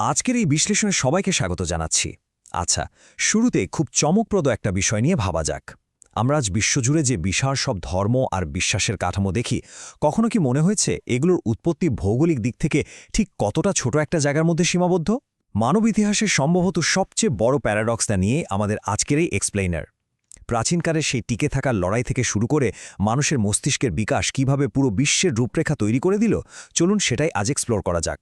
আজকের এই বিশ্লেষণে সবাইকে স্বাগত জানাচ্ছি। আচ্ছা, শুরুতে খুব চমকপ্রদ একটা বিষয় নিয়ে ভাবা যাক। আমরা আজ বিশ্বজুড়ে যে বিশাল সব ধর্ম আর বিশ্বাসের কাঠামো দেখি, কখনো কি মনে হয়েছে এগুলোর উৎপত্তি ভৌগোলিক দিক থেকে ঠিক কতটা ছোট একটা জায়গার মধ্যে সীমাবদ্ধ? মানব ইতিহাসের সম্ভবত সবচেয়ে বড় প্যারাডক্সটা নিয়ে আমাদের আজকের এই এক্সপ্লেইনার। প্রাচীনকালের সেই টিকে থাকার লড়াই থেকে শুরু করে মানুষের মস্তিষ্কের বিকাশ কিভাবে পুরো বিশ্বের রূপরেখা তৈরি করে দিল, চলুন সেটাই আজ এক্সপ্লোর করা যাক।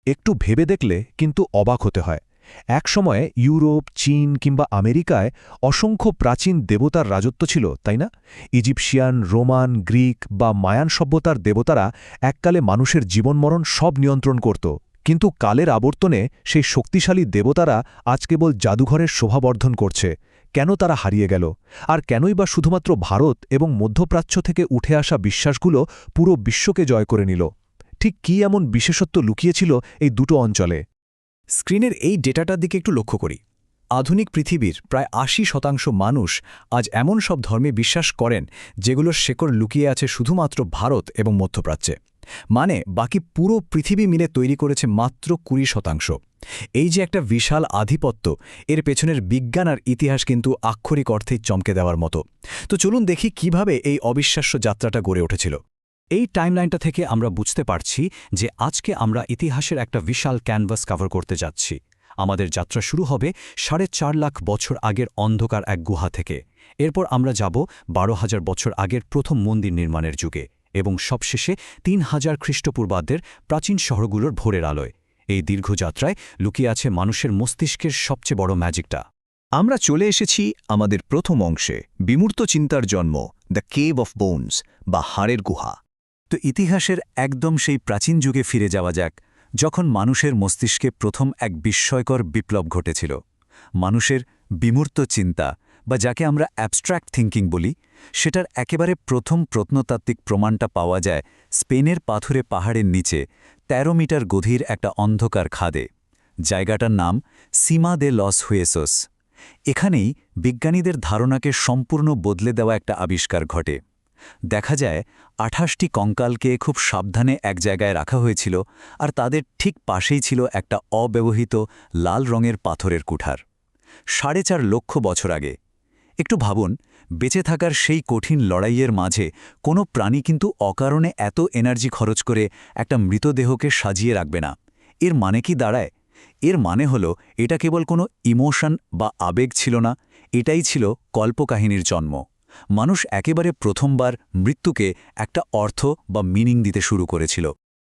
একটু ভেবে দেখলে কিন্তু অবাক হতে হয়। একসময়ে ইউরোপ, চীন কিংবা আমেরিকায় অসংখ্য প্রাচীন দেবতার রাজত্ব ছিল, তাই না? ইজিপশিয়ান, রোমান, গ্রিক বা মায়ান সভ্যতার দেবতারা এককালে মানুষের জীবনমরণ সব নিয়ন্ত্রণ করত। কিন্তু কালের আবর্তনে সেই শক্তিশালী দেবতারা আজ কেবল জাদুঘরের শোভাবর্ধন করছে। কেন তারা হারিয়ে গেল? আর কেনই বা শুধুমাত্র ভারত এবং মধ্যপ্রাচ্য থেকে উঠে আসা বিশ্বাসগুলো পুরো বিশ্বকে জয় করে নিল? ঠিক কী এমন বিশেষত্ব লুকিয়েছিল এই দুটো অঞ্চলে? স্ক্রিনের এই ডেটাটার দিকে একটু লক্ষ্য করি। আধুনিক পৃথিবীর প্রায় ৮০% মানুষ আজ এমন সব ধর্মে বিশ্বাস করেন যেগুলোর শেকড় লুকিয়ে আছে শুধুমাত্র ভারত এবং মধ্যপ্রাচ্যে। মানে বাকি পুরো পৃথিবী মিলে তৈরি করেছে মাত্র ২০%। এই যে একটা বিশাল আধিপত্য, এর পেছনের বিজ্ঞান আর ইতিহাস কিন্তু আক্ষরিক অর্থেই চমকে দেওয়ার মতো। তো চলুন দেখি কিভাবে এই অবিশ্বাস্য যাত্রাটা গড়ে উঠেছিল। এই টাইমলাইনটা থেকে আমরা বুঝতে পারছি যে আজকে আমরা ইতিহাসের একটা বিশাল ক্যানভাস কভার করতে যাচ্ছি। আমাদের যাত্রা শুরু হবে ৪.৫ লাখ বছর আগের অন্ধকার এক গুহা থেকে। এরপর আমরা যাব ১২,০০০ বছর আগের প্রথম মন্দির নির্মাণের যুগে এবং সবশেষে ৩,০০০ খ্রিস্টপূর্বাব্দের প্রাচীন শহরগুলোর ভোরের আলোয়। এই দীর্ঘ যাত্রায় লুকিয়ে আছে মানুষের মস্তিষ্কের সবচেয়ে বড় ম্যাজিকটা। আমরা চলে এসেছি আমাদের প্রথম অংশে, বিমূর্ত চিন্তার জন্ম, দ্য কেভ অফ বোনস বা হাড়ের গুহা। তো ইতিহাসের একদম সেই প্রাচীন যুগে ফিরে যাওয়া যাক, যখন মানুষের মস্তিষ্কে প্রথম এক বিস্ময়কর বিপ্লব ঘটেছিল। মানুষের বিমূর্ত চিন্তা, বা যাকে আমরা অ্যাবস্ট্র্যাক্ট থিঙ্কিং বলি, সেটার একেবারে প্রথম প্রত্নতাত্ত্বিক প্রমাণটা পাওয়া যায় স্পেনের পাথুরে পাহাড়ের নিচে ১৩ মিটার গভীর একটা অন্ধকার খাদে। জায়গাটার নাম সিমা দে লস হুয়েসোস। এখানেই বিজ্ঞানীদের ধারণাকে সম্পূর্ণ বদলে দেওয়া একটা আবিষ্কার ঘটে। দেখা যায় ২৮টি কঙ্কালকে খুব সাবধানে এক জায়গায় রাখা হয়েছিল, আর তাদের ঠিক পাশেই ছিল একটা অব্যবহৃত লাল রঙের পাথরের কুঠার। ৪.৫ লক্ষ বছর আগে। একটু ভাবুন, বেঁচে থাকার সেই কঠিন লড়াইয়ের মাঝে কোনো প্রাণী কিন্তু অকারণে এত এনার্জি খরচ করে একটা মৃতদেহকে সাজিয়ে রাখবে না। এর মানে কি দাঁড়ায়? এর মানে হলো এটা কেবল কোনো ইমোশন বা আবেগ ছিল না, এটাই ছিল কল্পকাহিনীর জন্ম। মানুষ একেবারে প্রথমবার মৃত্যুকে একটা অর্থ বা মিনিং দিতে শুরু করেছিল।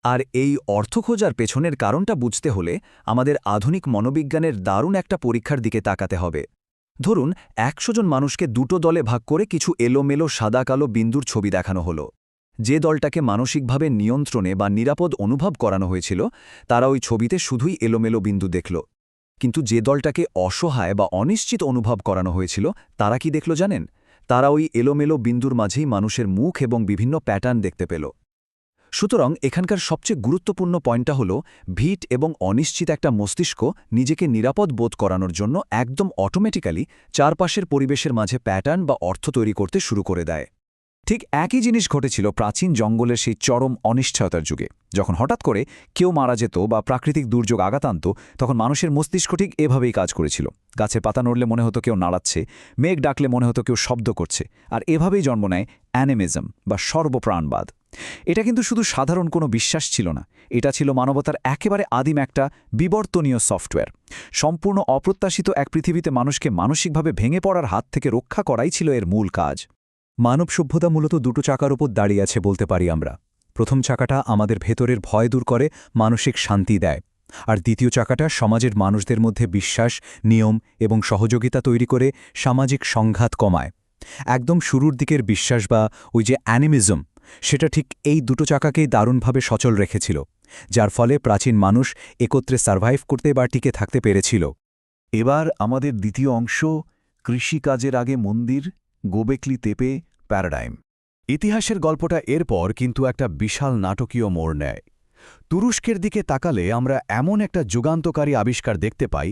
আর এই অর্থ খোঁজার পেছনের কারণটা বুঝতে হলে আমাদের আধুনিক মনোবিজ্ঞানের দারুণ একটা পরীক্ষার দিকে তাকাতে হবে। ধরুন ১০০ জন মানুষকে দুটো দলে ভাগ করে কিছু এলোমেলো সাদা কালো বিন্দুর ছবি দেখানো হলো। যে দলটাকে মানসিকভাবে নিয়ন্ত্রণে বা নিরাপদ অনুভব করানো হয়েছিল, তারা ওই ছবিতে শুধুই এলোমেলো বিন্দু দেখল। কিন্তু যে দলটাকে অসহায় বা অনিশ্চিত অনুভব করানো হয়েছিল, তারা কি দেখল জানেন? তারা ওই এলোমেলো বিন্দুর মাঝেই মানুষের মুখ এবং বিভিন্ন প্যাটার্ন দেখতে পেল। সুতরাং এখানকার সবচেয়ে গুরুত্বপূর্ণ পয়েন্টটা হলো, ভিট এবং অনিশ্চিত একটা মস্তিষ্ক নিজেকে নিরাপদ বোধ করানোর জন্য একদম অটোমেটিক্যালি চারপাশের পরিবেশের মাঝে প্যাটার্ন বা অর্থ তৈরি করতে শুরু করে দেয়। ঠিক একই জিনিস ঘটেছিল প্রাচীন জঙ্গলের সেই চরম অনিশ্চয়তার যুগে। যখন হঠাৎ করে কেউ মারা যেত বা প্রাকৃতিক দুর্যোগ আঘাত আনত, তখন মানুষের মস্তিষ্ক ঠিক এভাবেই কাজ করেছিল। গাছের পাতা নড়লে মনে হতো কেউ নাড়াচ্ছে, মেঘ ডাকলে মনে হতো কেউ শব্দ করছে, আর এভাবেই জন্ম নেয় অ্যানিমিজম বা সর্বপ্রাণবাদ। এটা কিন্তু শুধু সাধারণ কোনো বিশ্বাস ছিল না, এটা ছিল মানবতার একেবারে আদিম একটা বিবর্তনীয় সফটওয়্যার। সম্পূর্ণ অপ্রত্যাশিত এক পৃথিবীতে মানুষকে মানসিকভাবে ভেঙে পড়ার হাত থেকে রক্ষা করাই ছিল এর মূল কাজ। মানব সভ্যতা মূলত দুটো চাকার উপর দাঁড়িয়ে আছে বলতে পারি আমরা। প্রথম চাকাটা আমাদের ভেতরের ভয় দূর করে, মানসিক শান্তি দেয়। আর দ্বিতীয় চাকাটা সমাজের মানুষদের মধ্যে বিশ্বাস, নিয়ম এবং সহযোগিতা তৈরি করে সামাজিক সংঘাত কমায়। একদম শুরুর দিকের বিশ্বাস বা ওই যে অ্যানিমিজম, সেটা ঠিক এই দুটো চাকাকেই দারুণভাবে সচল রেখেছিল, যার ফলে প্রাচীন মানুষ একত্রে সার্ভাইভ করতে বা টিকে থাকতে পেরেছিল। এবার আমাদের দ্বিতীয় অংশ, কৃষিকাজের আগে মন্দির, গোবেকলি তেপে প্যারাডাইম। ইতিহাসের গল্পটা এরপর কিন্তু একটা বিশাল নাটকীয় মোড় নেয়। তুরস্কের দিকে তাকালে আমরা এমন একটা যুগান্তকারী আবিষ্কার দেখতে পাই,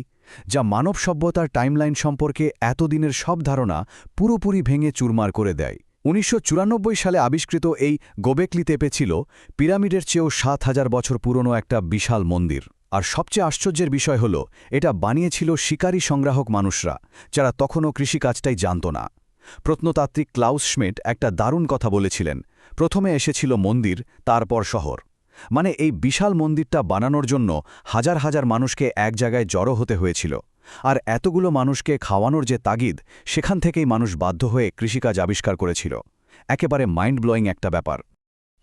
যা মানব সভ্যতার টাইমলাইন সম্পর্কে এতদিনের সব ধারণা পুরোপুরি ভেঙে চুরমার করে দেয়। ১৯৯৪ সালে আবিষ্কৃত এই গোবেকলি তেপে ছিল পিরামিডের চেয়েও ৭,০০০ বছর পুরনো একটা বিশাল মন্দির। আর সবচেয়ে আশ্চর্যের বিষয় হল এটা বানিয়েছিল শিকারী সংগ্রাহক মানুষরা, যারা তখনও কৃষিকাজটাই জানত না। প্রত্নতাত্ত্বিক ক্লাউস শ্মিট একটা দারুণ কথা বলেছিলেন, প্রথমে এসেছিল মন্দির, তারপর শহর। মানে এই বিশাল মন্দিরটা বানানোর জন্য হাজার হাজার মানুষকে এক জায়গায় জড়ো হতে হয়েছিল, আর এতগুলো মানুষকে খাওয়ানোর যে তাগিদ, সেখান থেকেই মানুষ বাধ্য হয়ে কৃষিকাজ আবিষ্কার করেছিল। একেবারে মাইন্ড ব্লোয়িং একটা ব্যাপার।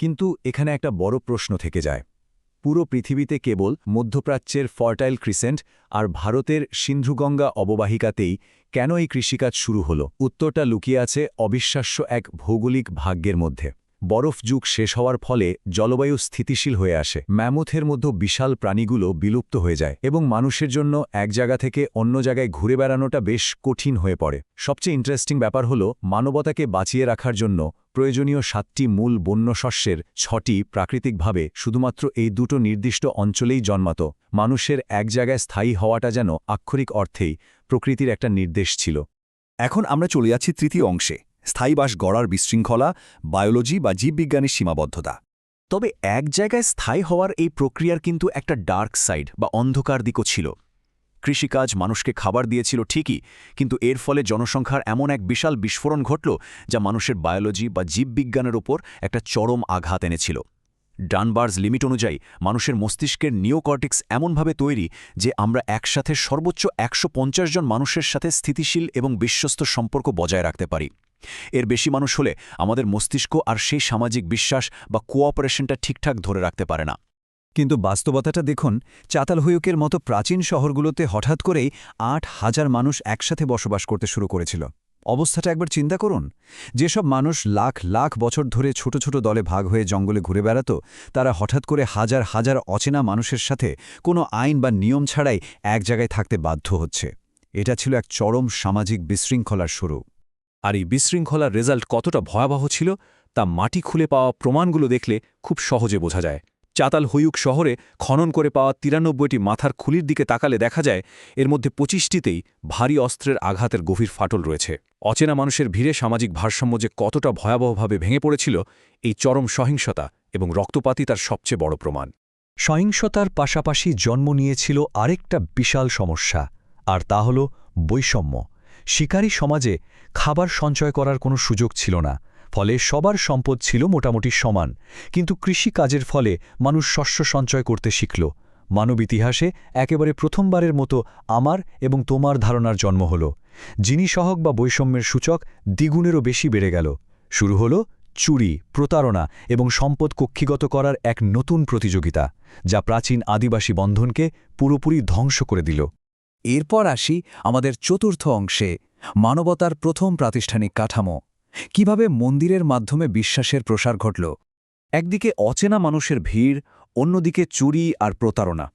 কিন্তু এখানে একটা বড় প্রশ্ন থেকে যায়। পুরো পৃথিবীতে কেবল মধ্যপ্রাচ্যের ফার্টাইল ক্রিসেন্ট আর ভারতের সিন্ধুগঙ্গা অববাহিকাতেই কেন এই কৃষিকাজ শুরু হলো? উত্তরটা লুকিয়ে আছে অবিশ্বাস্য এক ভৌগোলিক ভাগ্যের মধ্যে। বরফ যুগ শেষ হওয়ার ফলে জলবায়ু স্থিতিশীল হয়ে আসে, ম্যামথের মতো বিশাল প্রাণীগুলো বিলুপ্ত হয়ে যায় এবং মানুষের জন্য এক জায়গা থেকে অন্য জায়গায় ঘুরে বেড়ানোটা বেশ কঠিন হয়ে পড়ে। সবচেয়ে ইন্টারেস্টিং ব্যাপার হলো মানবতাকে বাঁচিয়ে রাখার জন্য প্রয়োজনীয় 7টি মূল বন্য শস্যের 6টি প্রাকৃতিকভাবে শুধুমাত্র এই দুটো নির্দিষ্ট অঞ্চলেই জন্মাত। মানুষের এক জায়গায় স্থায়ী হওয়াটা যেন আক্ষরিক অর্থেই প্রকৃতির একটা নির্দেশ ছিল। এখন আমরা চলে যাচ্ছি তৃতীয় অংশে, স্থায়ীবাস গড়ার বিশৃঙ্খলা, বায়োলজি বা জীববিজ্ঞানের সীমাবদ্ধতা। তবে এক জায়গায় স্থায়ী হওয়ার এই প্রক্রিয়ার কিন্তু একটা ডার্ক সাইড বা অন্ধকার দিকও ছিল। কৃষিকাজ মানুষকে খাবার দিয়েছিল ঠিকই, কিন্তু এর ফলে জনসংখ্যার এমন এক বিশাল বিস্ফোরণ ঘটল যা মানুষের বায়োলজি বা জীববিজ্ঞানের ওপর একটা চরম আঘাত এনেছিল। ডানবার্স লিমিট অনুযায়ী মানুষের মস্তিষ্কের নিওকর্টিক্স এমনভাবে তৈরি যে আমরা একসাথে সর্বোচ্চ 150 জন মানুষের সাথে স্থিতিশীল এবং বিশ্বস্ত সম্পর্ক বজায় রাখতে পারি। এর বেশি মানুষ হলে আমাদের মস্তিষ্ক আর সেই সামাজিক বিশ্বাস বা কোঅপারেশনটা ঠিকঠাক ধরে রাখতে পারে না। কিন্তু বাস্তবতাটা দেখুন, চাতালহুয়ুকের মতো প্রাচীন শহরগুলোতে হঠাৎ করেই 8,000 মানুষ একসাথে বসবাস করতে শুরু করেছিল। অবস্থাটা একবার চিন্তা করুন। যেসব মানুষ লাখ লাখ বছর ধরে ছোট ছোট দলে ভাগ হয়ে জঙ্গলে ঘুরে বেড়াত, তারা হঠাৎ করে হাজার হাজার অচেনা মানুষের সাথে কোনো আইন বা নিয়ম ছাড়াই এক জায়গায় থাকতে বাধ্য হচ্ছে। এটা ছিল এক চরম সামাজিক বিশৃঙ্খলার শুরু। আর এই বিশৃঙ্খলার রেজাল্ট কতটা ভয়াবহ ছিল তা মাটি খুলে পাওয়া প্রমাণগুলো দেখলে খুব সহজে বোঝা যায়। চাতালহুয়ুক শহরে খনন করে পাওয়া 93টি মাথার খুলির দিকে তাকালে দেখা যায় এর মধ্যে 25টিতেই ভারী অস্ত্রের আঘাতের গভীর ফাটল রয়েছে। অচেনা মানুষের ভিড়ে সামাজিক ভারসাম্য যে কতটা ভয়াবহভাবে ভেঙে পড়েছিল, এই চরম সহিংসতা এবং রক্তপাতই তার সবচেয়ে বড় প্রমাণ। সহিংসতার পাশাপাশি জন্ম নিয়েছিল আরেকটা বিশাল সমস্যা, আর তা হল বৈষম্য। শিকারী সমাজে খাবার সঞ্চয় করার কোনো সুযোগ ছিল না, ফলে সবার সম্পদ ছিল মোটামুটি সমান। কিন্তু কৃষিকাজের ফলে মানুষ শস্য সঞ্চয় করতে শিখল। মানব ইতিহাসে একেবারে প্রথমবারের মতো আমার এবং তোমার ধারণার জন্ম হল। জিনিসহক বা বৈষম্যের সূচক দ্বিগুণেরও বেশি বেড়ে গেল। শুরু হল চুরি, প্রতারণা এবং সম্পদ কক্ষিগত করার এক নতুন প্রতিযোগিতা, যা প্রাচীন আদিবাসী বন্ধনকে পুরোপুরি ধ্বংস করে দিল। এরপর আসি আমাদের চতুর্থ অংশে, মানবতার প্রথম প্রাতিষ্ঠানিক কাঠামো। কিভাবে মন্দিরের মাধ্যমে বিশ্বাসের প্রসার ঘটল। একদিকে অচেনা মানুষের ভিড়, অন্যদিকে চুরি আর প্রতারণা।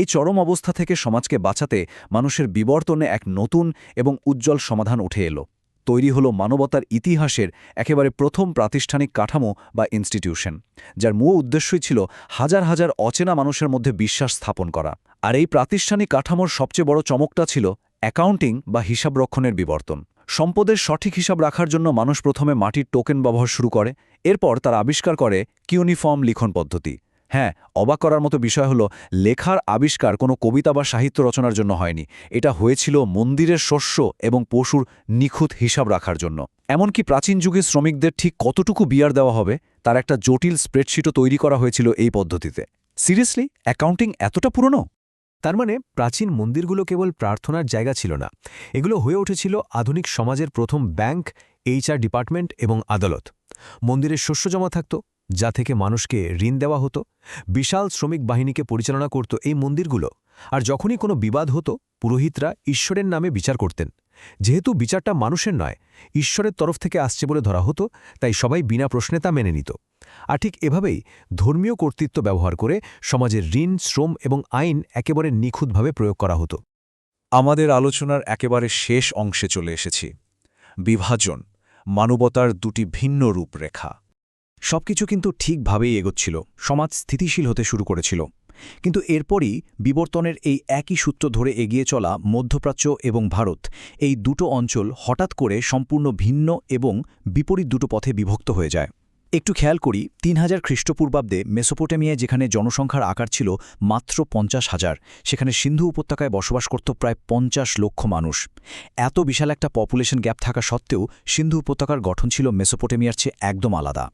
এই চরম অবস্থা থেকে সমাজকে বাঁচাতে মানুষের বিবর্তনে এক নতুন এবং উজ্জ্বল সমাধান উঠে এলো। তৈরি হলো মানবতার ইতিহাসের একেবারে প্রথম প্রাতিষ্ঠানিক কাঠামো বা ইনস্টিটিউশন, যার মূল উদ্দেশ্যই ছিল হাজার হাজার অচেনা মানুষের মধ্যে বিশ্বাস স্থাপন করা। আর এই প্রাতিষ্ঠানিক কাঠামোর সবচেয়ে বড় চমকটা ছিল অ্যাকাউন্টিং বা হিসাবরক্ষণের বিবর্তন। সম্পদের সঠিক হিসাব রাখার জন্য মানুষ প্রথমে মাটির টোকেন ব্যবহার শুরু করে, এরপর তারা আবিষ্কার করে কিউনিফর্ম লিখন পদ্ধতি। হ্যাঁ, অবাক করার মতো বিষয় হলো, লেখার আবিষ্কার কোনো কবিতা বা সাহিত্য রচনার জন্য হয়নি, এটা হয়েছিল মন্দিরের শস্য এবং পশুর নিখুঁত হিসাব রাখার জন্য। এমনকি প্রাচীন যুগে শ্রমিকদের ঠিক কতটুকু বিয়ার দেওয়া হবে তার একটা জটিল স্প্রেডশিটও তৈরি করা হয়েছিল এই পদ্ধতিতে। সিরিয়াসলি, অ্যাকাউন্টিং এতটা পুরনো? তার মানে প্রাচীন মন্দিরগুলো কেবল প্রার্থনার জায়গা ছিল না, এগুলো হয়ে উঠেছিল আধুনিক সমাজের প্রথম ব্যাংক, এইচআর ডিপার্টমেন্ট এবং আদালত। মন্দিরের শস্য জমা থাকত, যা থেকে মানুষকে ঋণ দেওয়া হতো। বিশাল শ্রমিক বাহিনীকে পরিচালনা করত এই মন্দিরগুলো। আর যখনই কোনো বিবাদ হতো, পুরোহিতরা ঈশ্বরের নামে বিচার করতেন। যেহেতু বিচারটা মানুষের নয়, ঈশ্বরের তরফ থেকে আসছে বলে ধরা হতো, তাই সবাই বিনা প্রশ্নে তা মেনে নিত। আর ঠিক এভাবেই ধর্মীয় কর্তৃত্ব ব্যবহার করে সমাজের ঋণ, শ্রম এবং আইন একেবারে নিখুঁতভাবে প্রয়োগ করা হতো। আমাদের আলোচনার একেবারে শেষ অংশে চলে এসেছি। বিভাজন, মানবতার দুটি ভিন্ন রূপরেখা। সবকিছু কিন্তু ঠিকভাবেই এগোচ্ছিল, সমাজ স্থিতিশীল হতে শুরু করেছিল। কিন্তু এরপরই বিবর্তনের এই একই সূত্র ধরে এগিয়ে চলা মধ্যপ্রাচ্য এবং ভারত, এই দুটো অঞ্চল হঠাৎ করে সম্পূর্ণ ভিন্ন এবং বিপরীত দুটো পথে বিভক্ত হয়ে যায়। একটু খেয়াল করি ৩০০০ খ্রিস্টপূর্বাব্দে মেসোপোটেমিয়ায় যেখানে জনসংখ্যার আকার ছিল মাত্র ৫০,০০০, সেখানে সিন্ধু উপত্যকায় বসবাস করত প্রায় ৫০ লক্ষ মানুষ। এত বিশাল একটা পপুলেশন গ্যাপ থাকা সত্ত্বেও সিন্ধু উপত্যকার গঠন ছিল মেসোপটেমিয়ার চেয়ে একদম আলাদা।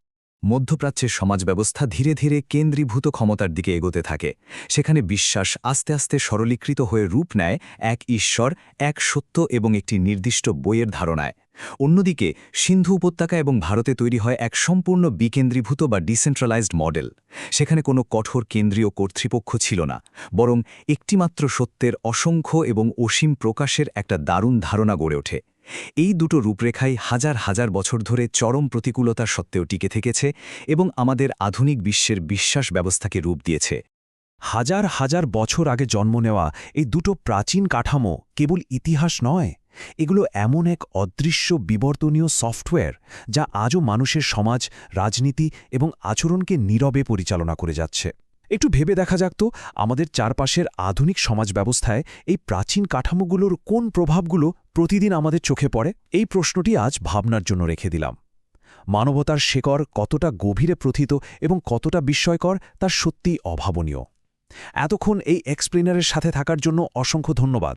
মধ্যপ্রাচ্যের সমাজ ব্যবস্থা ধীরে ধীরে কেন্দ্রীভূত ক্ষমতার দিকে এগোতে থাকে। সেখানে বিশ্বাস আস্তে আস্তে সরলীকৃত হয়ে রূপ নেয় এক ঈশ্বর, এক সত্য এবং একটি নির্দিষ্ট বইয়ের ধারণায়। অন্যদিকে সিন্ধু উপত্যকা এবং ভারতে তৈরি হয় এক সম্পূর্ণ বিকেন্দ্রীভূত বা ডিসেন্ট্রালাইজড মডেল। সেখানে কোনো কঠোর কেন্দ্রীয় কর্তৃপক্ষ ছিল না, বরং একটিমাত্র সত্যের অসংখ্য এবং অসীম প্রকাশের একটা দারুণ ধারণা গড়ে ওঠে। এই দুটো রূপরেখাই হাজার হাজার বছর ধরে চরম প্রতিকূলতার সত্ত্বেও টিকে থেকেছে এবং আমাদের আধুনিক বিশ্বের বিশ্বাস ব্যবস্থাকে রূপ দিয়েছে। হাজার হাজার বছর আগে জন্ম নেওয়া এই দুটো প্রাচীন কাঠামো কেবল ইতিহাস নয়, এগুলো এমন এক অদৃশ্য বিবর্তনীয় সফটওয়্যার যা আজও মানুষের সমাজ, রাজনীতি এবং আচরণকে নীরবে পরিচালনা করে যাচ্ছে। একটু ভেবে দেখা যাক তো, আমাদের চারপাশের আধুনিক সমাজ ব্যবস্থায় এই প্রাচীন কাঠামোগুলোর কোন প্রভাবগুলো প্রতিদিন আমাদের চোখে পড়ে? এই প্রশ্নটি আজ ভাবনার জন্য রেখে দিলাম। মানবতার শেকড় কতটা গভীরে প্রথিত এবং কতটা বিস্ময়কর তার সত্যিই অভাবনীয়। এতক্ষণ এই এক্সপ্লেনারের সাথে থাকার জন্য অসংখ্য ধন্যবাদ।